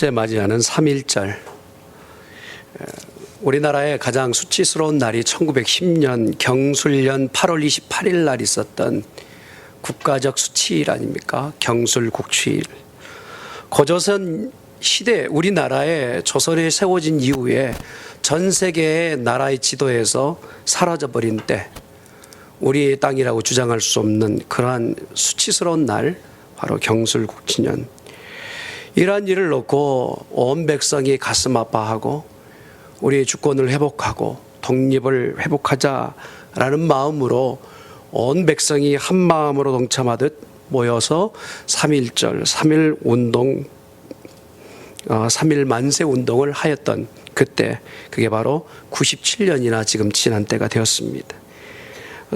3일째 맞이하는 3.1절. 우리나라의 가장 수치스러운 날이 1910년 경술년 8월 28일 날 있었던 국가적 수치일 아닙니까? 경술국치일. 고조선 시대 우리나라에 조선이 세워진 이후에 전 세계의 나라의 지도에서 사라져버린 때, 우리 땅이라고 주장할 수 없는 그러한 수치스러운 날, 바로 경술국치년. 이러한 일을 놓고 온 백성이 가슴 아파하고 우리의 주권을 회복하고 독립을 회복하자라는 마음으로 온 백성이 한 마음으로 동참하듯 모여서 3.1절, 3.1 운동, 3.1 만세 운동을 하였던 그때, 그게 바로 97년이나 지금 지난 때가 되었습니다.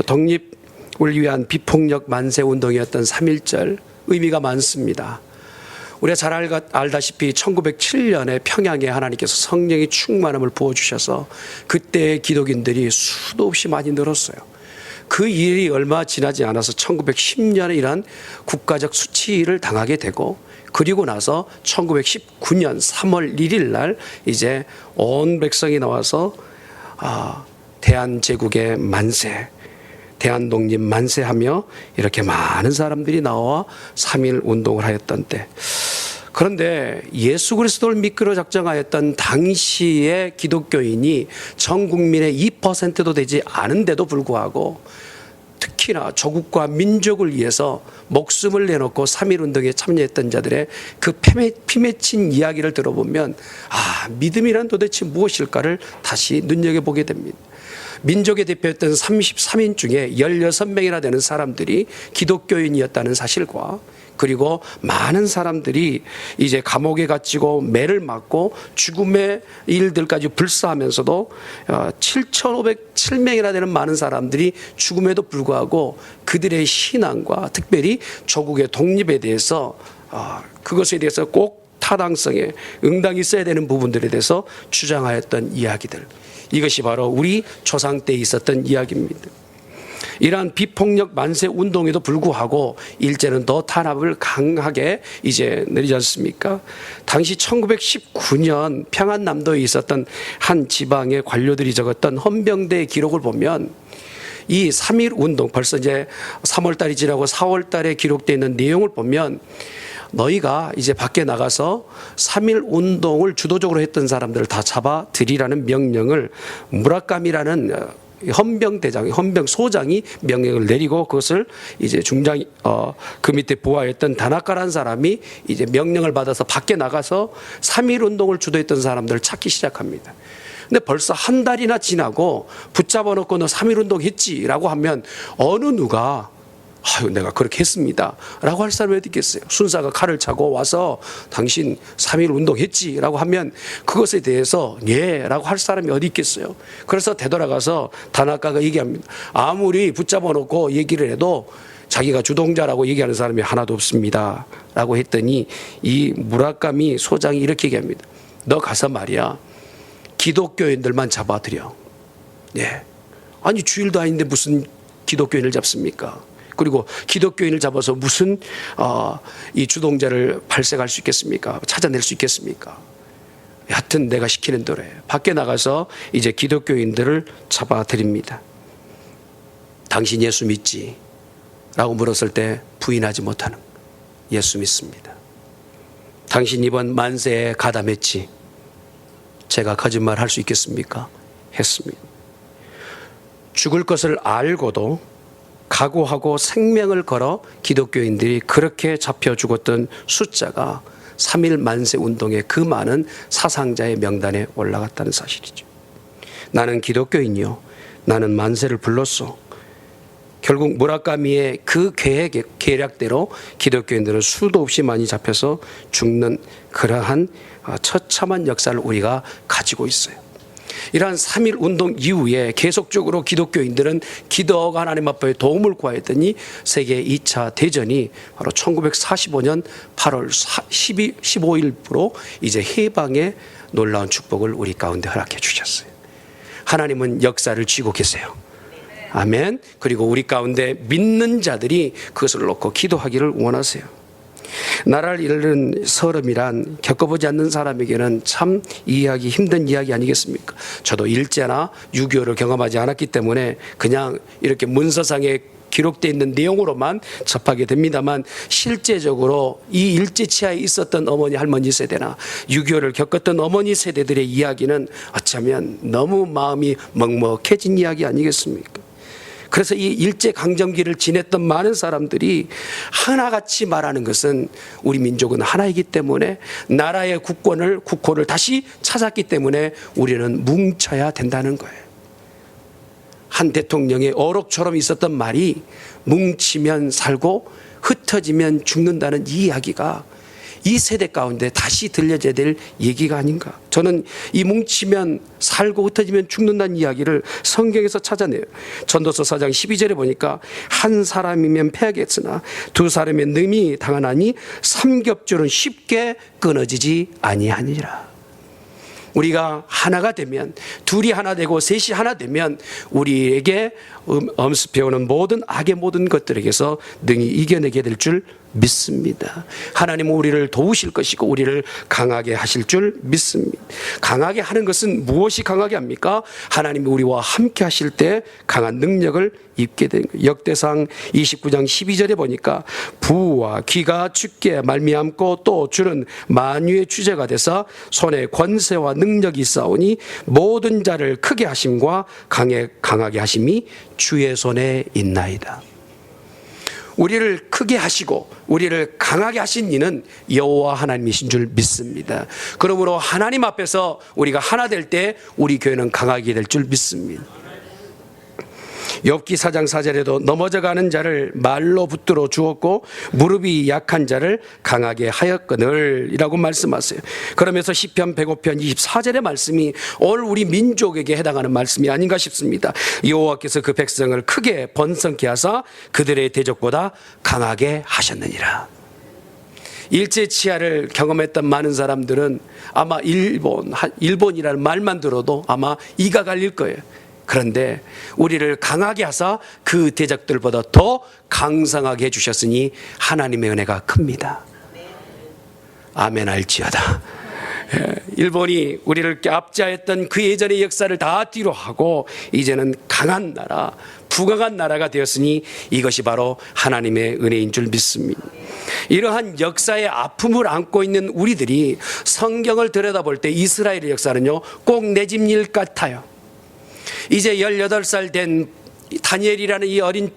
독립을 위한 비폭력 만세 운동이었던 3.1절, 의미가 많습니다. 우리가 잘 알다시피 1907년에 평양에 하나님께서 성령의 충만함을 부어주셔서 그때의 기독인들이 수도 없이 많이 늘었어요. 그 일이 얼마 지나지 않아서 1910년에 이러한 국가적 수치를 당하게 되고, 그리고 나서 1919년 3월 1일 날 이제 온 백성이 나와서 대한제국의 만세, 대한독립 만세하며 이렇게 많은 사람들이 나와 3.1 운동을 하였던 때, 그런데 예수 그리스도를 믿기로 작정하였던 당시의 기독교인이 전 국민의 2%도 되지 않은데도 불구하고, 특히나 조국과 민족을 위해서 목숨을 내놓고 3.1 운동에 참여했던 자들의 그 피맺힌 이야기를 들어보면, 믿음이란 도대체 무엇일까를 다시 눈여겨보게 됩니다. 민족의 대표였던 33인 중에 16명이나 되는 사람들이 기독교인이었다는 사실과, 그리고 많은 사람들이 이제 감옥에 갇히고 매를 맞고 죽음의 일들까지 불사하면서도 7,507명이나 되는 많은 사람들이 죽음에도 불구하고 그들의 신앙과 특별히 조국의 독립에 대해서, 그것에 대해서 꼭 타당성에 응당이 있어야 되는 부분들에 대해서 주장하였던 이야기들, 이것이 바로 우리 조상 때 있었던 이야기입니다. 이러한 비폭력 만세 운동에도 불구하고 일제는 더 탄압을 강하게 이제 내리지 않습니까? 당시 1919년 평안남도에 있었던 한 지방의 관료들이 적었던 헌병대의 기록을 보면, 이 3.1 운동, 벌써 이제 3월달이 지나고 4월달에 기록되어 있는 내용을 보면, 너희가 이제 밖에 나가서 3.1 운동을 주도적으로 했던 사람들을 다 잡아들이라는 명령을 무라카미라는 헌병대장, 헌병소장이 명령을 내리고, 그것을 이제 그 밑에 부하였던 다나카라는 사람이 이제 명령을 받아서 밖에 나가서 3.1 운동을 주도했던 사람들을 찾기 시작합니다. 근데 벌써 한 달이나 지나고 붙잡아 놓고 너 3.1 운동 했지라고 하면 어느 누가 내가 그렇게 했습니다 라고 할 사람이 어디 있겠어요? 순사가 칼을 차고 와서 당신 3.1 운동했지 라고 하면 그것에 대해서 예 라고 할 사람이 어디 있겠어요? 그래서 되돌아가서 다나카가 얘기합니다. 아무리 붙잡아 놓고 얘기를 해도 자기가 주동자라고 얘기하는 사람이 하나도 없습니다 라고 했더니, 이 무라카미 소장이 이렇게 얘기합니다. 너 가서 말이야, 기독교인들만 잡아들여. 예. 아니 주일도 아닌데 무슨 기독교인을 잡습니까? 그리고 기독교인을 잡아서 무슨 이 주동자를 발생할 수 있겠습니까? 찾아낼 수 있겠습니까? 하여튼 내가 시키는 대로 해요. 밖에 나가서 이제 기독교인들을 잡아들입니다. 당신 예수 믿지? 라고 물었을 때 부인하지 못하는, 예수 믿습니다. 당신 이번 만세에 가담했지? 제가 거짓말 할 수 있겠습니까? 했습니다. 죽을 것을 알고도 각오하고 생명을 걸어 기독교인들이 그렇게 잡혀 죽었던 숫자가 3.1 만세 운동의 그 많은 사상자의 명단에 올라갔다는 사실이죠. 나는 기독교인이요, 나는 만세를 불렀어. 결국 무라카미의 그 계략대로 기독교인들은 수도 없이 많이 잡혀서 죽는 그러한 처참한 역사를 우리가 가지고 있어요. 이러한 3.1 운동 이후에 계속적으로 기독교인들은 기도하고 하나님 앞에 도움을 구하였더니 세계 2차 대전이 바로 1945년 8월 15일부로 이제 해방의 놀라운 축복을 우리 가운데 허락해 주셨어요. 하나님은 역사를 쥐고 계세요. 아멘. 그리고 우리 가운데 믿는 자들이 그것을 놓고 기도하기를 원하세요. 나라를 잃는 서름이란 겪어보지 않는 사람에게는 참 이해하기 힘든 이야기 아니겠습니까? 저도 일제나 6.25를 경험하지 않았기 때문에 그냥 이렇게 문서상에 기록되어 있는 내용으로만 접하게 됩니다만, 실제적으로 이 일제치하에 있었던 어머니 할머니 세대나 6.25를 겪었던 어머니 세대들의 이야기는 어쩌면 너무 마음이 먹먹해진 이야기 아니겠습니까? 그래서 이 일제강점기를 지냈던 많은 사람들이 하나같이 말하는 것은 우리 민족은 하나이기 때문에, 나라의 국호를 다시 찾았기 때문에 우리는 뭉쳐야 된다는 거예요. 한 대통령의 어록처럼 있었던 말이 뭉치면 살고 흩어지면 죽는다는 이 이야기가 이 세대 가운데 다시 들려져야 될 얘기가 아닌가. 저는 이 뭉치면 살고 흩어지면 죽는다는 이야기를 성경에서 찾아내요. 전도서 4장 12절에 보니까 한 사람이면 패하겠으나 두 사람의 능히 당하나니 삼겹줄은 쉽게 끊어지지 아니하니라. 우리가 하나가 되면, 둘이 하나 되고 셋이 하나 되면 우리에게 엄습해오는 모든 악의 모든 것들에게서 능히 이겨내게 될 줄 믿습니다. 하나님은 우리를 도우실 것이고 우리를 강하게 하실 줄 믿습니다. 강하게 하는 것은 무엇이 강하게 합니까? 하나님이 우리와 함께 하실 때 강한 능력을 입게 되는 거예요. 역대상 29장 12절에 보니까 부와 귀가 주께 말미암고 또 주는 만유의 주제가 돼서 손에 권세와 능력이 있사오니 모든 자를 크게 하심과 강하게 하심이 주의 손에 있나이다. 우리를 크게 하시고 우리를 강하게 하신 이는 여호와 하나님이신 줄 믿습니다. 그러므로 하나님 앞에서 우리가 하나 될 때 우리 교회는 강하게 될 줄 믿습니다. 욥기 4장 4절에도 넘어져가는 자를 말로 붙들어 주었고 무릎이 약한 자를 강하게 하였거늘 이라고 말씀하세요. 그러면서 시편 105편 24절의 말씀이 오늘 우리 민족에게 해당하는 말씀이 아닌가 싶습니다. 여호와께서 그 백성을 크게 번성케 하사 그들의 대적보다 강하게 하셨느니라. 일제치하를 경험했던 많은 사람들은 아마 일본이라는 말만 들어도 아마 이가 갈릴 거예요. 그런데 우리를 강하게 하사 그 대적들보다 더 강성하게 해주셨으니 하나님의 은혜가 큽니다. 아멘 할지어다. 일본이 우리를 압제했던 그 예전의 역사를 다 뒤로 하고 이제는 강한 나라, 부강한 나라가 되었으니 이것이 바로 하나님의 은혜인 줄 믿습니다. 이러한 역사의 아픔을 안고 있는 우리들이 성경을 들여다볼 때 이스라엘의 역사는요 꼭 내 집 일 같아요. 이제 18살 된 다니엘이라는 이 어린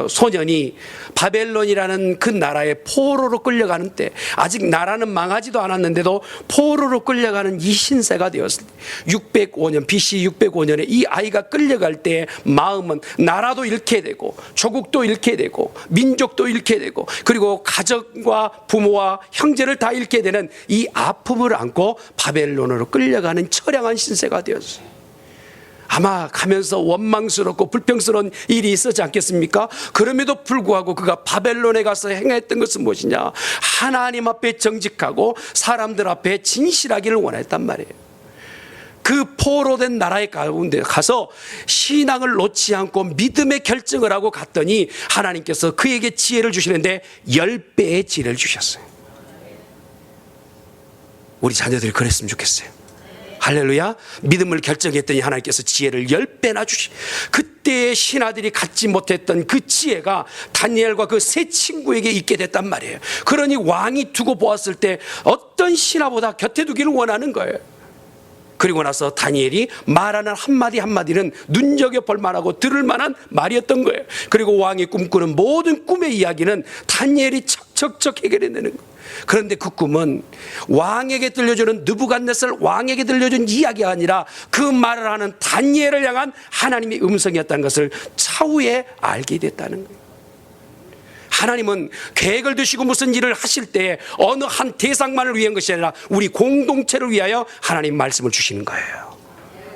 소년이 바벨론이라는 그 나라의 포로로 끌려가는 때, 아직 나라는 망하지도 않았는데도 포로로 끌려가는 이 신세가 되었을 때, 605년 BC 605년에 이 아이가 끌려갈 때 마음은 나라도 잃게 되고 조국도 잃게 되고 민족도 잃게 되고 그리고 가정과 부모와 형제를 다 잃게 되는 이 아픔을 안고 바벨론으로 끌려가는 처량한 신세가 되었어요. 아마 가면서 원망스럽고 불평스러운 일이 있었지 않겠습니까? 그럼에도 불구하고 그가 바벨론에 가서 행했던 것은 무엇이냐? 하나님 앞에 정직하고 사람들 앞에 진실하기를 원했단 말이에요. 그 포로된 나라의 가운데 가서 신앙을 놓지 않고 믿음의 결정을 하고 갔더니 하나님께서 그에게 지혜를 주시는데 10배의 지혜를 주셨어요. 우리 자녀들이 그랬으면 좋겠어요. 할렐루야. 믿음을 결정했더니 하나님께서 지혜를 10배나 주시. 그때의 신하들이 갖지 못했던 그 지혜가 다니엘과 그 세 친구에게 있게 됐단 말이에요. 그러니 왕이 두고 보았을 때 어떤 신하보다 곁에 두기를 원하는 거예요. 그리고 나서 다니엘이 말하는 한마디 한마디는 눈여겨볼 만하고 들을 만한 말이었던 거예요. 그리고 왕이 꿈꾸는 모든 꿈의 이야기는 다니엘이 척척 해결해내는 거예요. 그런데 그 꿈은 왕에게 들려주는 느부갓네살 왕에게 들려준 이야기가 아니라 그 말을 하는 다니엘을 향한 하나님의 음성이었다는 것을 차후에 알게 됐다는 거예요. 하나님은 계획을 두시고 무슨 일을 하실 때 어느 한 대상만을 위한 것이 아니라 우리 공동체를 위하여 하나님 말씀을 주시는 거예요.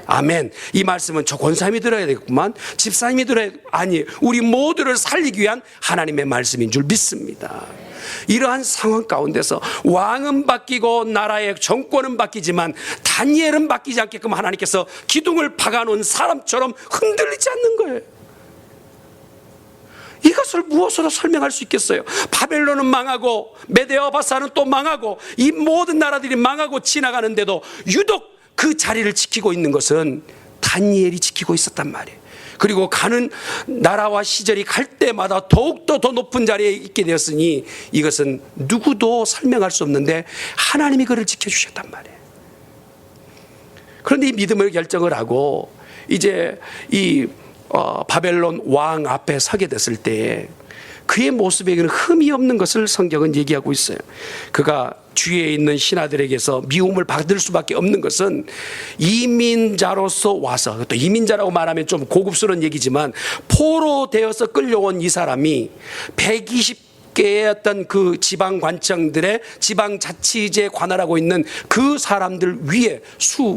아멘. 이 말씀은 저 권사님이 들어야 되겠구만, 집사님이 들어야 되겠구만. 아니, 우리 모두를 살리기 위한 하나님의 말씀인 줄 믿습니다. 이러한 상황 가운데서 왕은 바뀌고 나라의 정권은 바뀌지만 다니엘은 바뀌지 않게끔 하나님께서 기둥을 박아놓은 사람처럼 흔들리지 않는 거예요. 이것은 이것을 무엇으로 설명할 수 있겠어요? 바벨론은 망하고 메데와 바사는 또 망하고 이 모든 나라들이 망하고 지나가는데도 유독 그 자리를 지키고 있는 것은 다니엘이 지키고 있었단 말이에요. 그리고 가는 나라와 시절이 갈 때마다 더욱더 더 높은 자리에 있게 되었으니 이것은 누구도 설명할 수 없는데 하나님이 그를 지켜주셨단 말이에요. 그런데 이 믿음을 결정을 하고 이제 이 바벨론 왕 앞에 서게 됐을 때에 그의 모습에게는 흠이 없는 것을 성경은 얘기하고 있어요. 그가 주위에 있는 신하들에게서 미움을 받을 수밖에 없는 것은 이민자로서 와서, 또 이민자라고 말하면 좀 고급스러운 얘기지만 포로 되어서 끌려온 이 사람이 120개의 어떤 그 지방관청들의 지방자치제에 관할하고 있는 그 사람들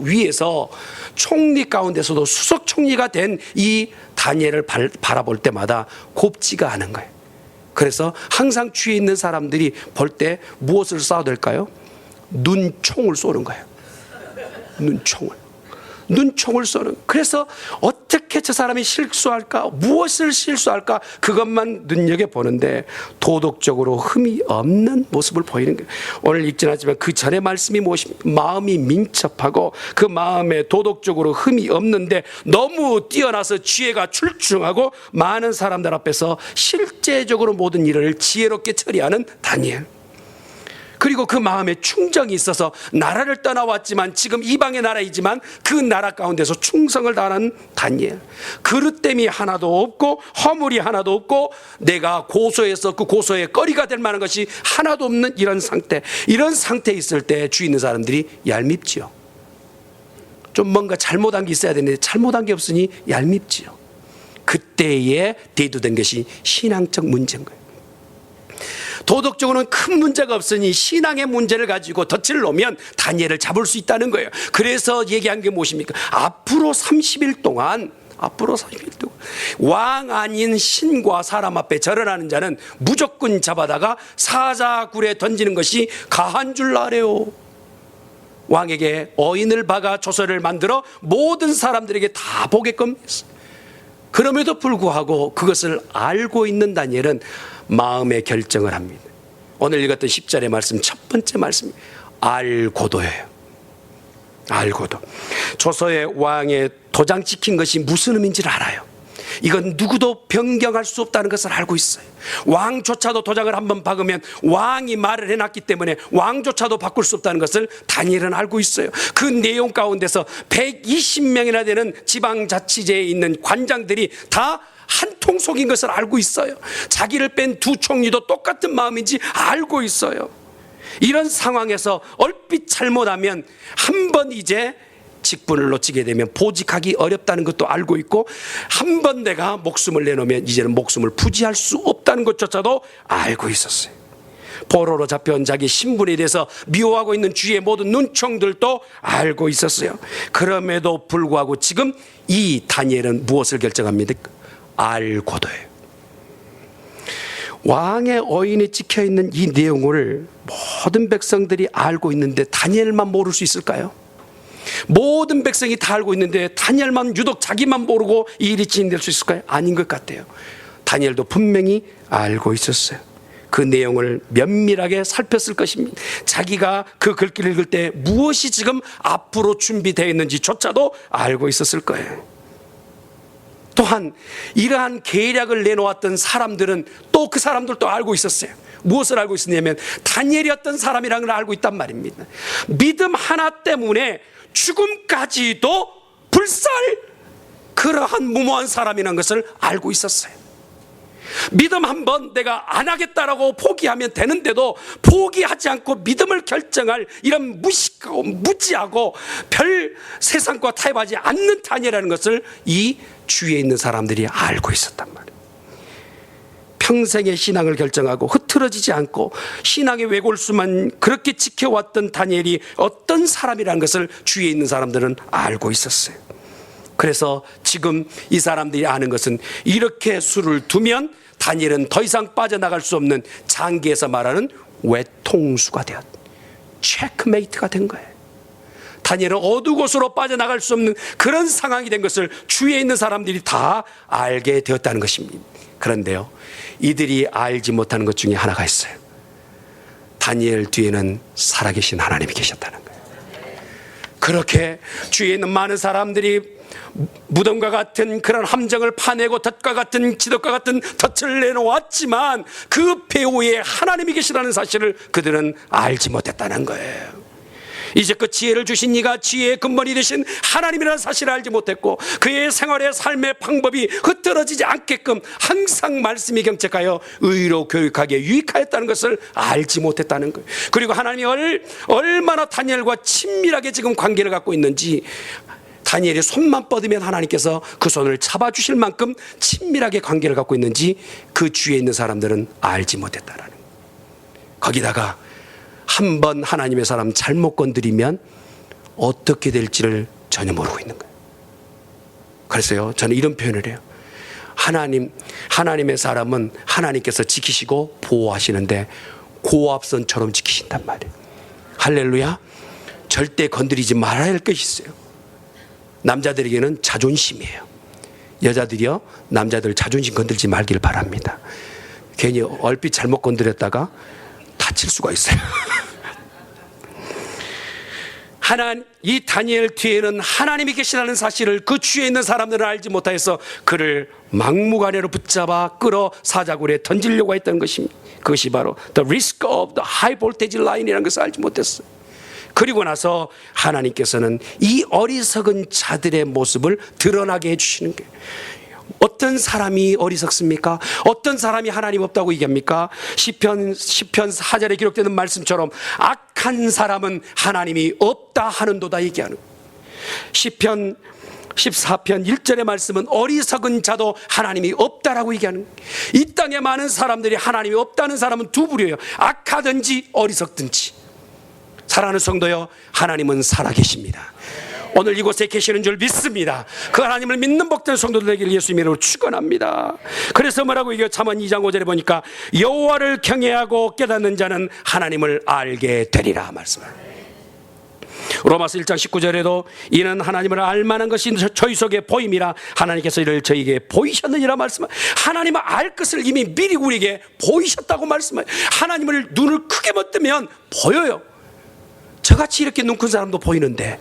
위에서 총리 가운데서도 수석 총리가 된 이 다니엘을 바라볼 때마다 곱지가 않은 거예요. 그래서 항상 주위에 있는 사람들이 볼 때 무엇을 쏴야 될까요? 눈총을 쏘는 거예요. 눈총을 쏘는. 그래서 어떻게 저 사람이 실수할까? 무엇을 실수할까? 그것만 눈여겨보는데 도덕적으로 흠이 없는 모습을 보이는 거예요. 오늘 읽진 않지만 그 전에 말씀이 무엇입니까? 마음이 민첩하고 그 마음에 도덕적으로 흠이 없는데 너무 뛰어나서 지혜가 출중하고 많은 사람들 앞에서 실제적으로 모든 일을 지혜롭게 처리하는 다니엘. 그리고 그 마음에 충정이 있어서 나라를 떠나왔지만 지금 이방의 나라이지만 그 나라 가운데서 충성을 다하는 다니엘. 그릇됨이 하나도 없고 허물이 하나도 없고 내가 고소해서 그 고소에 거리가 될 만한 것이 하나도 없는 이런 상태에 있을 때 주위 있는 사람들이 얄밉지요. 좀 뭔가 잘못한 게 있어야 되는데 잘못한 게 없으니 얄밉지요. 그때에 대두된 것이 신앙적 문제인 거예요. 도덕적으로는 큰 문제가 없으니 신앙의 문제를 가지고 덫을 놓으면 다니엘을 잡을 수 있다는 거예요. 그래서 얘기한 게 무엇입니까? 앞으로 30일 동안 왕 아닌 신과 사람 앞에 절을 하는 자는 무조건 잡아다가 사자굴에 던지는 것이 가한 줄 아래요. 왕에게 어인을 박아 조서를 만들어 모든 사람들에게 다 보게끔 했어요. 그럼에도 불구하고 그것을 알고 있는 다니엘은 마음의 결정을 합니다. 오늘 읽었던 10절의 말씀, 첫 번째 말씀, 알고도예요. 알고도. 조서의 왕의 도장 찍힌 것이 무슨 의미인지를 알아요. 이건 누구도 변경할 수 없다는 것을 알고 있어요. 왕조차도 도장을 한번 박으면 왕이 말을 해놨기 때문에 왕조차도 바꿀 수 없다는 것을 다니엘은 알고 있어요. 그 내용 가운데서 120명이나 되는 지방자치제에 있는 관장들이 다 한 통속인 것을 알고 있어요. 자기를 뺀 두 총리도 똑같은 마음인지 알고 있어요. 이런 상황에서 얼핏 잘못하면 한 번 이제 직분을 놓치게 되면 보직하기 어렵다는 것도 알고 있고 한 번 내가 목숨을 내놓으면 이제는 목숨을 부지할 수 없다는 것조차도 알고 있었어요. 포로로 잡혀온 자기 신분에 대해서 미워하고 있는 주위의 모든 눈총들도 알고 있었어요. 그럼에도 불구하고 지금 이 다니엘은 무엇을 결정합니까? 알고도예요. 왕의 어인에 찍혀있는 이 내용을 모든 백성들이 알고 있는데 다니엘만 모를 수 있을까요? 모든 백성이 다 알고 있는데 다니엘만 유독 자기만 모르고 이 일이 진행될 수 있을까요? 아닌 것 같아요. 다니엘도 분명히 알고 있었어요. 그 내용을 면밀하게 살폈을 것입니다. 자기가 그 글귀를 읽을 때 무엇이 지금 앞으로 준비되어 있는지조차도 알고 있었을 거예요. 또한 이러한 계략을 내놓았던 사람들은 또 그 사람들도 알고 있었어요. 무엇을 알고 있었냐면 다니엘이 어떤 사람이라는 걸 알고 있단 말입니다. 믿음 하나 때문에 죽음까지도 불살 그러한 무모한 사람이라는 것을 알고 있었어요. 믿음 한번 내가 안 하겠다라고 포기하면 되는데도 포기하지 않고 믿음을 결정할 이런 무식하고 무지하고 별 세상과 타협하지 않는 다니엘이라는 것을 이 주위에 있는 사람들이 알고 있었단 말이에요. 평생의 신앙을 결정하고 흐트러지지 않고 신앙의 외골수만 그렇게 지켜왔던 다니엘이 어떤 사람이라는 것을 주위에 있는 사람들은 알고 있었어요. 그래서 지금 이 사람들이 아는 것은 이렇게 수를 두면 다니엘은 더 이상 빠져나갈 수 없는 장기에서 말하는 외통수가 되었, 체크메이트가 된 거예요. 다니엘은 어두 곳으로 빠져나갈 수 없는 그런 상황이 된 것을 주위에 있는 사람들이 다 알게 되었다는 것입니다. 그런데요, 이들이 알지 못하는 것 중에 하나가 있어요. 다니엘 뒤에는 살아계신 하나님이 계셨다는 거예요. 그렇게 주위에 있는 많은 사람들이 무덤과 같은 그런 함정을 파내고 덫과 같은 지덕과 같은 덫을 내놓았지만 그 배후에 하나님이 계시다는 사실을 그들은 알지 못했다는 거예요. 이제 그 지혜를 주신 이가 지혜의 근본이 되신 하나님이라는 사실을 알지 못했고, 그의 생활의 삶의 방법이 흐트러지지 않게끔 항상 말씀이 경책하여 의로 교육하기에 유익하였다는 것을 알지 못했다는 거예요. 그리고 하나님이 얼마나 다니엘과 친밀하게 지금 관계를 갖고 있는지, 다니엘이 손만 뻗으면 하나님께서 그 손을 잡아주실 만큼 친밀하게 관계를 갖고 있는지 그 주위에 있는 사람들은 알지 못했다라는 거예요. 거기다가 한번 하나님의 사람 잘못 건드리면 어떻게 될지를 전혀 모르고 있는 거예요. 그래서요, 저는 이런 표현을 해요. 하나님의 사람은 하나님께서 지키시고 보호하시는데 고압선처럼 지키신단 말이에요. 할렐루야. 절대 건드리지 말아야 할 것이 있어요. 남자들에게는 자존심이에요. 여자들이요, 남자들 자존심 건들지 말길 바랍니다. 괜히 얼핏 잘못 건드렸다가 다칠 수가 있어요. 이 다니엘 뒤에는 하나님이 계시다는 사실을 그 주위에 있는 사람들은 알지 못하여서 그를 막무가내로 붙잡아 끌어 사자굴에 던지려고 했던 것입니다. 그것이 바로 the risk of the high voltage line이라는 것을 알지 못했어요. 그리고 나서 하나님께서는 이 어리석은 자들의 모습을 드러나게 해주시는 거예요. 어떤 사람이 어리석습니까? 어떤 사람이 하나님 없다고 얘기합니까? 시편 4절에 기록되는 말씀처럼 악한 사람은 하나님이 없다 하는도다 얘기하는 거예요. 시편 14편 1절의 말씀은 어리석은 자도 하나님이 없다라고 얘기하는 거예요. 이 땅에 많은 사람들이 하나님이 없다는 사람은 두 부류예요. 악하든지 어리석든지. 사랑하는 성도요, 하나님은 살아계십니다. 오늘 이곳에 계시는 줄 믿습니다. 그 하나님을 믿는 복된 성도들 되기를 예수님 이름으로 축원합니다. 그래서 뭐라고 얘기해요? 잠언 2장 5절에 보니까 여호와를 경외하고 깨닫는 자는 하나님을 알게 되리라 말씀을. 로마서 1장 19절에도 이는 하나님을 알만한 것이 저희 속에 보임이라 하나님께서 이를 저희에게 보이셨느니라 말씀을. 하나님을 알 것을 이미 미리 우리에게 보이셨다고 말씀을. 하나님을 눈을 크게 못 뜨면 보여요. 저같이 이렇게 눈 큰 사람도 보이는데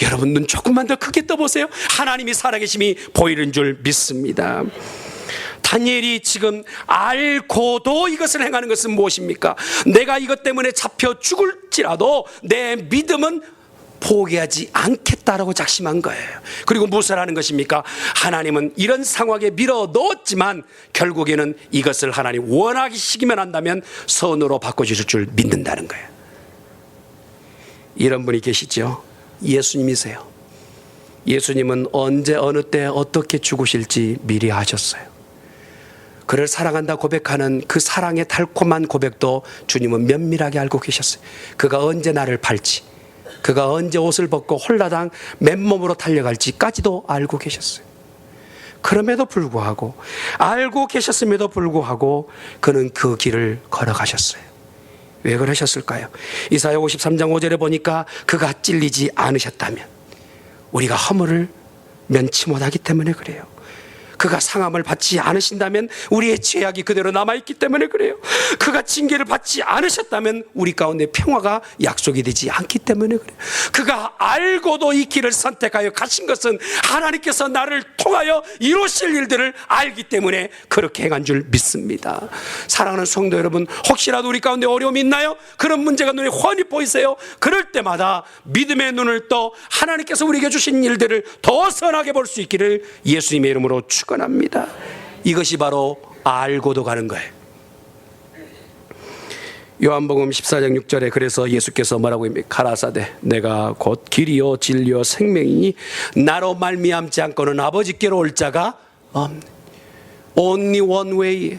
여러분 눈 조금만 더 크게 떠보세요. 하나님이 살아계심이 보이는 줄 믿습니다. 다니엘이 지금 알고도 이것을 행하는 것은 무엇입니까? 내가 이것 때문에 잡혀 죽을지라도 내 믿음은 포기하지 않겠다라고 작심한 거예요. 그리고 무엇을 하는 것입니까? 하나님은 이런 상황에 밀어 넣었지만 결국에는 이것을 하나님 원하시기만 한다면 선으로 바꿔주실 줄 믿는다는 거예요. 이런 분이 계시죠? 예수님이세요. 예수님은 언제 어느 때 어떻게 죽으실지 미리 아셨어요. 그를 사랑한다 고백하는 그 사랑의 달콤한 고백도 주님은 면밀하게 알고 계셨어요. 그가 언제 나를 팔지, 그가 언제 옷을 벗고 홀라당 맨몸으로 달려갈지까지도 알고 계셨어요. 그럼에도 불구하고, 알고 계셨음에도 불구하고 그는 그 길을 걸어가셨어요. 왜 그러셨을까요? 이사야 53장 5절에 보니까 그가 찔리지 않으셨다면, 우리가 허물을 면치 못하기 때문에 그래요. 그가 상함을 받지 않으신다면 우리의 죄악이 그대로 남아있기 때문에 그래요. 그가 징계를 받지 않으셨다면 우리 가운데 평화가 약속이 되지 않기 때문에 그래요. 그가 알고도 이 길을 선택하여 가신 것은 하나님께서 나를 통하여 이루실 일들을 알기 때문에 그렇게 행한 줄 믿습니다. 사랑하는 성도 여러분, 혹시라도 우리 가운데 어려움이 있나요? 그런 문제가 눈에 훤히 보이세요? 그럴 때마다 믿음의 눈을 떠 하나님께서 우리에게 주신 일들을 더 선하게 볼 수 있기를 예수님의 이름으로 축원합니다. 이것이 바로 알고도 가는 거예요. 요한복음 14장 6절에 그래서 예수께서 뭐라고 합니까? 가라사대 내가 곧 길이요 진리요 생명이니 나로 말미암지 않고는 아버지께로 올 자가 없네. Only one way.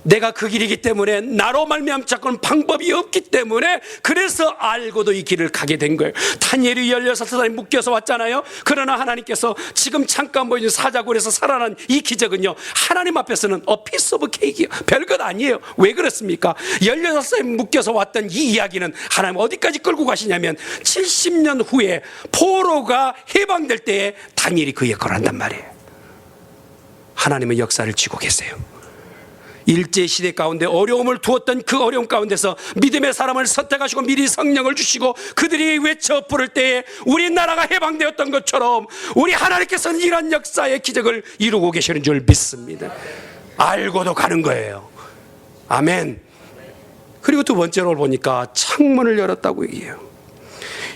내가 그 길이기 때문에 나로 말미암아 잡고는 방법이 없기 때문에 그래서 알고도 이 길을 가게 된 거예요. 다니엘이 16살에 묶여서 왔잖아요. 그러나 하나님께서 지금 잠깐 보여준 사자굴에서 살아난 이 기적은요, 하나님 앞에서는 piece of cake이요, 별것 아니에요. 왜 그렇습니까? 16살에 묶여서 왔던 이 이야기는 하나님 어디까지 끌고 가시냐면 70년 후에 포로가 해방될 때에 다니엘이 그 역할을 한단 말이에요. 하나님은 역사를 쥐고 계세요. 일제시대 가운데 어려움을 두었던 그 어려움 가운데서 믿음의 사람을 선택하시고 미리 성령을 주시고 그들이 외쳐 부를 때에 우리나라가 해방되었던 것처럼 우리 하나님께서는 이런 역사의 기적을 이루고 계시는 줄 믿습니다. 알고도 가는 거예요. 아멘. 그리고 두 번째로 보니까 창문을 열었다고 얘기해요.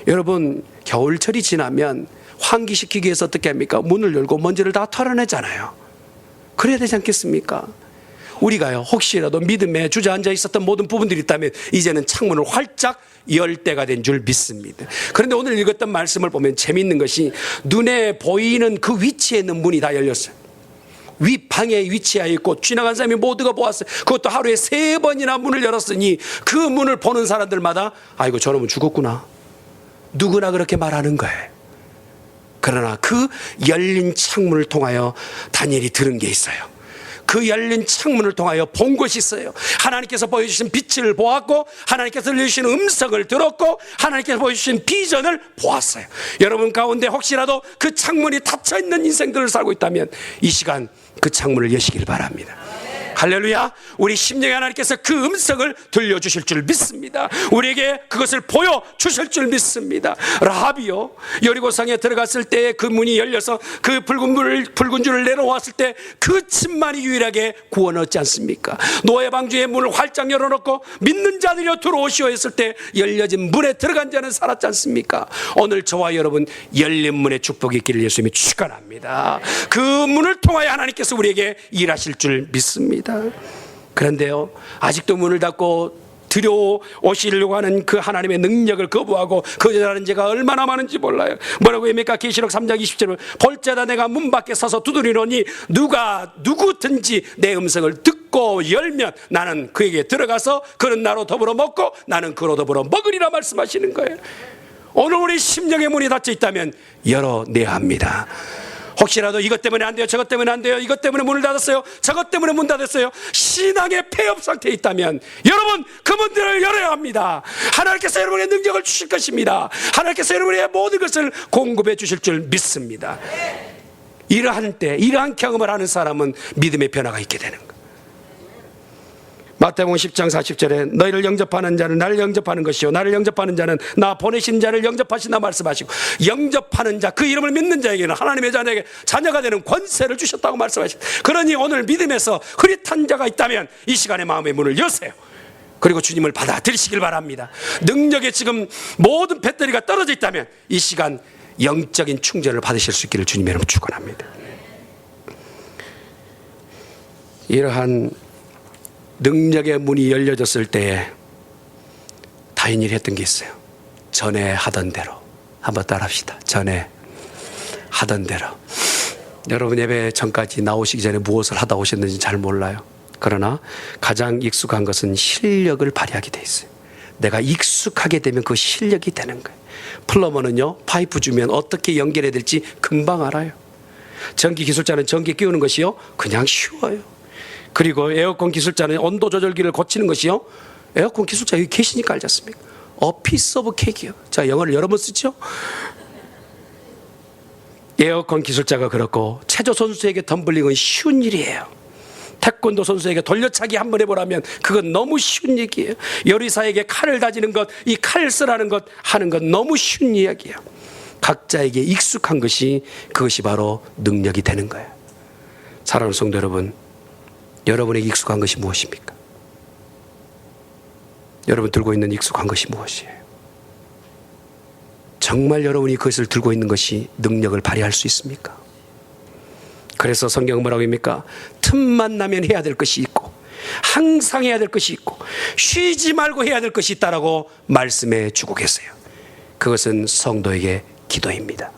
여러분, 겨울철이 지나면 환기시키기 위해서 어떻게 합니까? 문을 열고 먼지를 다 털어내잖아요. 그래야 되지 않겠습니까? 우리가요, 혹시라도 믿음에 주저앉아 있었던 모든 부분들이 있다면 이제는 창문을 활짝 열 때가 된 줄 믿습니다. 그런데 오늘 읽었던 말씀을 보면 재미있는 것이 눈에 보이는 그 위치에 있는 문이 다 열렸어요. 윗방에 위치하여 있고 지나간 사람이 모두가 보았어요. 그것도 하루에 3번이나 문을 열었으니 그 문을 보는 사람들마다 아이고 저놈은 죽었구나, 누구나 그렇게 말하는 거예요. 그러나 그 열린 창문을 통하여 다니엘이 들은 게 있어요. 그 열린 창문을 통하여 본 것이 있어요. 하나님께서 보여주신 빛을 보았고 하나님께서 들려주신 음성을 들었고 하나님께서 보여주신 비전을 보았어요. 여러분 가운데 혹시라도 그 창문이 닫혀있는 인생들을 살고 있다면 이 시간 그 창문을 여시길 바랍니다. 할렐루야. 우리 심령의 하나님께서 그 음성을 들려주실 줄 믿습니다. 우리에게 그것을 보여주실 줄 믿습니다. 라합이요, 여리고성에 들어갔을 때 그 문이 열려서 그 붉은 줄을 내려왔을 때 그 집만이 유일하게 구원 얻지 않습니까? 노예 방주의 문을 활짝 열어놓고 믿는 자들이여 들어오시오 했을 때 열려진 문에 들어간 자는 살았지 않습니까? 오늘 저와 여러분 열린 문의 축복이 있기를 예수님이 축원합니다. 그 문을 통하여 하나님께서 우리에게 일하실 줄 믿습니다. 그런데요, 아직도 문을 닫고 들여오시려고 하는 그 하나님의 능력을 거부하고 거절하는 죄가 얼마나 많은지 몰라요. 뭐라고 합니까? 계시록 3장 20절을 볼지어다 내가 문 밖에 서서 두드리노니 누구든지 내 음성을 듣고 열면 나는 그에게 들어가서 그는 나로 더불어 먹고 나는 그로 더불어 먹으리라 말씀하시는 거예요. 오늘 우리 심령의 문이 닫혀 있다면 열어내야 합니다. 혹시라도 이것 때문에 안 돼요, 저것 때문에 안 돼요, 이것 때문에 문을 닫았어요, 저것 때문에 문 닫았어요, 신앙의 폐업 상태에 있다면 여러분 그 문들을 열어야 합니다. 하나님께서 여러분의 능력을 주실 것입니다. 하나님께서 여러분의 모든 것을 공급해 주실 줄 믿습니다. 이러한 경험을 하는 사람은 믿음의 변화가 있게 되는 거예요. 마태복음 10장 40절에 너희를 영접하는 자는 나를 영접하는 것이요 나를 영접하는 자는 나 보내신 자를 영접하신다 말씀하시고, 영접하는 자, 그 이름을 믿는 자에게는 하나님의 자녀에게 자녀가 되는 권세를 주셨다고 말씀하시고, 그러니 오늘 믿음에서 흐릿한 자가 있다면 이 시간에 마음의 문을 여세요. 그리고 주님을 받아들이시길 바랍니다. 능력에 지금 모든 배터리가 떨어져 있다면 이 시간 영적인 충전을 받으실 수 있기를 주님의 이름으로 축원합니다. 이러한 능력의 문이 열려졌을 때에 다니엘이 했던 게 있어요. 전에 하던 대로. 한번 따라합시다. 전에 하던 대로. 여러분 예배 전까지 나오시기 전에 무엇을 하다 오셨는지 잘 몰라요. 그러나 가장 익숙한 것은 실력을 발휘하게 돼 있어요. 내가 익숙하게 되면 그 실력이 되는 거예요. 플러머는요, 파이프 주면 어떻게 연결해야 될지 금방 알아요. 전기 기술자는 전기 끼우는 것이요 그냥 쉬워요. 그리고 에어컨 기술자는 온도 조절기를 고치는 것이요, 에어컨 기술자 여기 계시니까 알지 않습니까? piece of cake이요. 자, 영어를 여러 번 쓰죠. 에어컨 기술자가 그렇고 체조 선수에게 덤블링은 쉬운 일이에요. 태권도 선수에게 돌려차기 한번 해보라면 그건 너무 쉬운 얘기예요. 요리사에게 칼을 다지는 것, 이 칼 쓰라는 것 하는 건 너무 쉬운 이야기예요. 각자에게 익숙한 것이, 그것이 바로 능력이 되는 거예요. 사랑하는 성도 여러분, 여러분에게 익숙한 것이 무엇입니까? 여러분 들고 있는 익숙한 것이 무엇이에요? 정말 여러분이 그것을 들고 있는 것이 능력을 발휘할 수 있습니까? 그래서 성경은 뭐라고 합니까? 틈만 나면 해야 될 것이 있고 항상 해야 될 것이 있고 쉬지 말고 해야 될 것이 있다라고 말씀해 주고 계세요. 그것은 성도에게 기도입니다.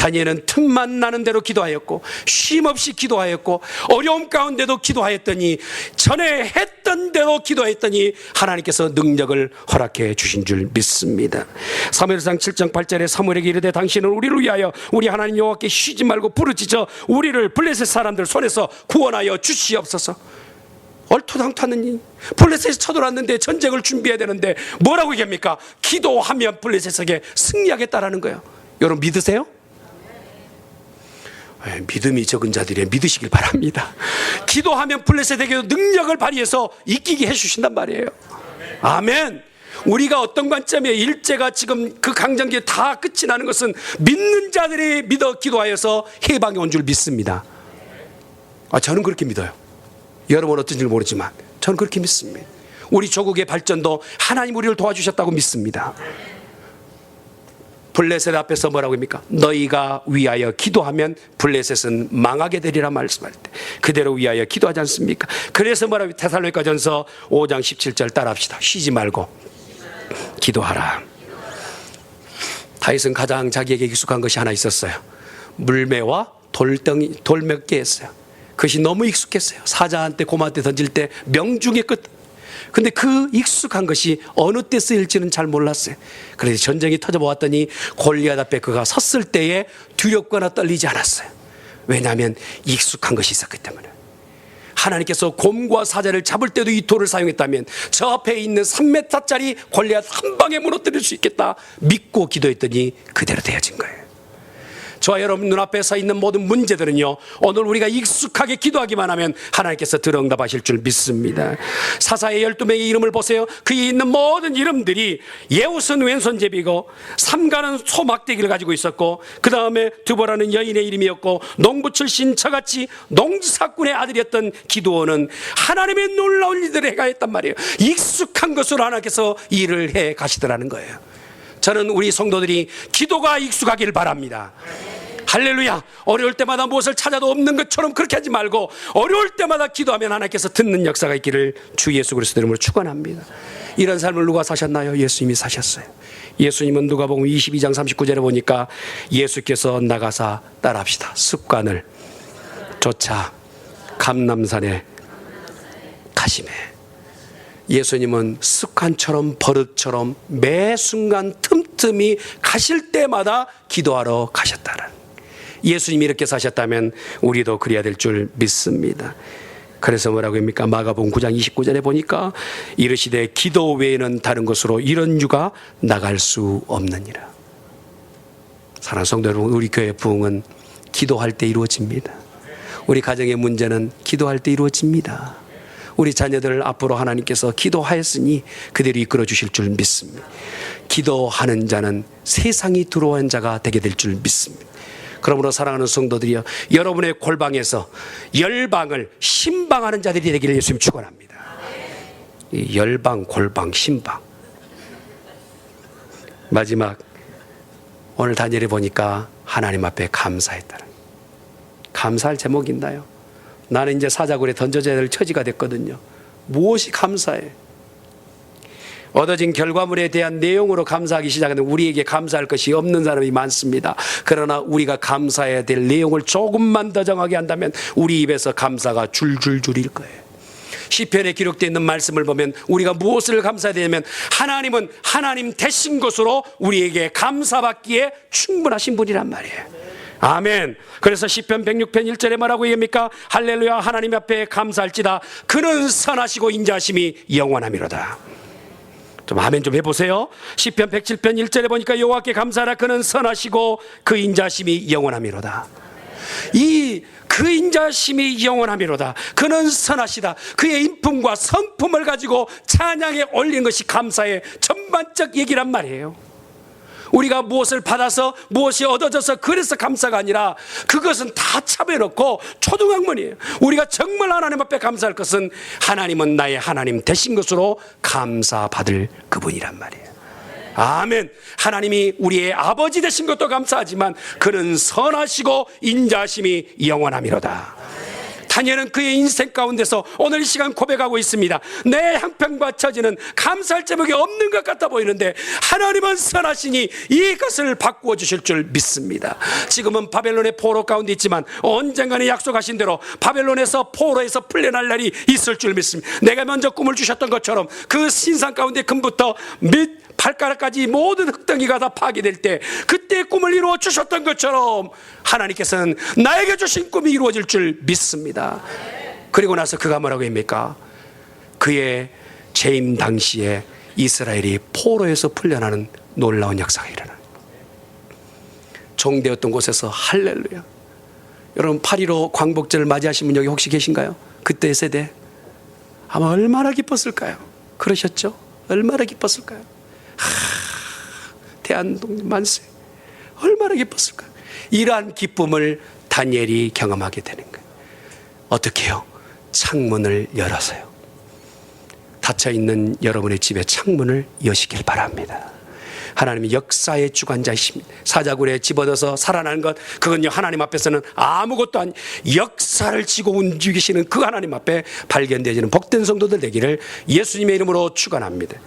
다니엘은 틈만 나는 대로 기도하였고 쉼없이 기도하였고 어려움 가운데도 기도하였더니 전에 했던 대로 기도했더니 하나님께서 능력을 허락해 주신 줄 믿습니다. 사무엘상 7장 8절에 사무엘에게 이르되 당신은 우리를 위하여 우리 하나님 여호와께 쉬지 말고 부르짖어 우리를 블레셋 사람들 손에서 구원하여 주시옵소서. 얼토당토하느니 블레셋이 쳐들어왔는데 전쟁을 준비해야 되는데 뭐라고 얘기합니까? 기도하면 블레셋에게 승리하겠다라는 거예요. 여러분 믿으세요? 믿음이 적은 자들이 믿으시길 바랍니다. 기도하면 블레셋에게도 능력을 발휘해서 이기게 해주신단 말이에요. 아멘. 우리가 어떤 관점에 일제가 지금 그 강점기에 다 끝이 나는 것은 믿는 자들이 믿어 기도하여서 해방이 온 줄 믿습니다. 저는 그렇게 믿어요. 여러분은 어떤지 모르지만 저는 그렇게 믿습니다. 우리 조국의 발전도 하나님 우리를 도와주셨다고 믿습니다. 블레셋 앞에서 뭐라고 합니까? 너희가 위하여 기도하면 블레셋은 망하게 되리라 말씀할 때 그대로 위하여 기도하지 않습니까? 그래서 뭐라고 데살로니가전서 5장 17절 따라합시다. 쉬지 말고 기도하라. 다윗은 가장 자기에게 익숙한 것이 하나 있었어요. 물매와 돌 몇 개 했어요. 그것이 너무 익숙했어요. 사자한테 고마한테 던질 때 명중의 끝. 근데 그 익숙한 것이 어느 때 쓰일지는 잘 몰랐어요. 그래서 전쟁이 터져보았더니 골리앗 앞에 그가 섰을 때에 두렵거나 떨리지 않았어요. 왜냐하면 익숙한 것이 있었기 때문에. 하나님께서 곰과 사자를 잡을 때도 이 돌을 사용했다면 저 앞에 있는 3m짜리 골리앗 한 방에 무너뜨릴 수 있겠다 믿고 기도했더니 그대로 되어진 거예요. 저와 여러분 눈앞에 서 있는 모든 문제들은요, 오늘 우리가 익숙하게 기도하기만 하면 하나님께서 들어응답하실 줄 믿습니다. 사사의 12명의 이름을 보세요. 그에 있는 모든 이름들이 예웃은 왼손잡이고 삼가는 소막대기를 가지고 있었고 그 다음에 드보라는 여인의 이름이었고 농부 출신 저같이 농사꾼의 아들이었던 기드온은 하나님의 놀라운 일들을 해가했단 말이에요. 익숙한 것으로 하나님께서 일을 해 가시더라는 거예요. 저는 우리 성도들이 기도가 익숙하기를 바랍니다. 할렐루야. 어려울 때마다 무엇을 찾아도 없는 것처럼 그렇게 하지 말고 어려울 때마다 기도하면 하나님께서 듣는 역사가 있기를 주 예수 그리스도 이름으로 축원합니다. 이런 삶을 누가 사셨나요? 예수님이 사셨어요. 예수님은 누가복음 22장 39절에 보니까 예수께서 나가사 따라합시다. 습관을 쫓아 감람산에 가시매. 예수님은 습관처럼 버릇처럼 매 순간 틈틈이 가실 때마다 기도하러 가셨다는. 예수님이 이렇게 사셨다면 우리도 그래야 될 줄 믿습니다. 그래서 뭐라고 합니까? 마가복음 9장 29절에 보니까 이르시되 기도 외에는 다른 것으로 이런 유가 나갈 수 없느니라. 사랑하는 성도 여러분, 우리 교회 부흥은 기도할 때 이루어집니다. 우리 가정의 문제는 기도할 때 이루어집니다. 우리 자녀들 앞으로 하나님께서 기도하였으니 그대로 이끌어 주실 줄 믿습니다. 기도하는 자는 세상이 들어온 자가 되게 될 줄 믿습니다. 그러므로 사랑하는 성도들이여, 여러분의 골방에서 열방을 신방하는 자들이 되기를 예수님 축원합니다. 이 열방, 골방, 신방. 마지막 오늘 다니엘에 보니까 하나님 앞에 감사했다는. 감사할 제목이 있나요? 나는 이제 사자굴에 던져져야 될 처지가 됐거든요. 무엇이 감사해? 얻어진 결과물에 대한 내용으로 감사하기 시작하면 우리에게 감사할 것이 없는 사람이 많습니다. 그러나 우리가 감사해야 될 내용을 조금만 더 정하게 한다면 우리 입에서 감사가 줄줄줄일 거예요. 시편에 기록되어 있는 말씀을 보면 우리가 무엇을 감사해야 되냐면 하나님은 하나님 되신 것으로 우리에게 감사받기에 충분하신 분이란 말이에요. 아멘. 그래서 시편 106편 1절에 뭐라고 얘기합니까? 할렐루야, 하나님 앞에 감사할지다. 그는 선하시고 인자하심이 영원하미로다. 좀 아멘 좀 해보세요. 시편 107편 1절에 보니까 여호와께 감사하라. 그는 선하시고 그 인자하심이 영원하미로다. 그 인자심이 영원하미로다. 그는 선하시다. 그의 인품과 성품을 가지고 찬양에 올린 것이 감사의 전반적 얘기란 말이에요. 우리가 무엇을 받아서 무엇이 얻어져서 그래서 감사가 아니라 그것은 다 차별놓고 초등학문이에요. 우리가 정말 하나님 앞에 감사할 것은 하나님은 나의 하나님 되신 것으로 감사받을 그분이란 말이에요. 아멘. 하나님이 우리의 아버지 되신 것도 감사하지만 그는 선하시고 인자심이 영원하미로다. 다니엘은 그의 인생 가운데서 오늘 이 시간 고백하고 있습니다. 내 형편과 처지는 감사할 제목이 없는 것 같아 보이는데 하나님은 선하시니 이것을 바꾸어 주실 줄 믿습니다. 지금은 바벨론의 포로 가운데 있지만 언젠가는 약속하신 대로 바벨론에서 포로에서 풀려날 날이 있을 줄 믿습니다. 내가 먼저 꿈을 주셨던 것처럼 그 신상 가운데 금부터 밑 발가락까지 모든 흙덩이가 다 파괴될 때 그때 꿈을 이루어 주셨던 것처럼 하나님께서는 나에게 주신 꿈이 이루어질 줄 믿습니다. 그리고 나서 그가 뭐라고 합니까? 그의 재임 당시에 이스라엘이 포로에서 풀려나는 놀라운 역사가 일어나요. 종되었던 곳에서 할렐루야. 여러분 8.15 광복절을 맞이하신 분 여기 혹시 계신가요? 그때의 세대 아마 얼마나 기뻤을까요? 그러셨죠? 얼마나 기뻤을까요? 대한독립 만세 얼마나 기뻤을까요? 이러한 기쁨을 다니엘이 경험하게 되는 거예요. 어떻게 해요? 창문을 열어서요. 닫혀있는 여러분의 집에 창문을 여시길 바랍니다. 하나님이 역사의 주관자이십니다. 사자굴에 집어넣어서 살아나는 것, 그건요 하나님 앞에서는 아무것도 아닌 역사를 지고 움직이시는 그 하나님 앞에 발견되어지는 복된 성도들 되기를 예수님의 이름으로 축원합니다.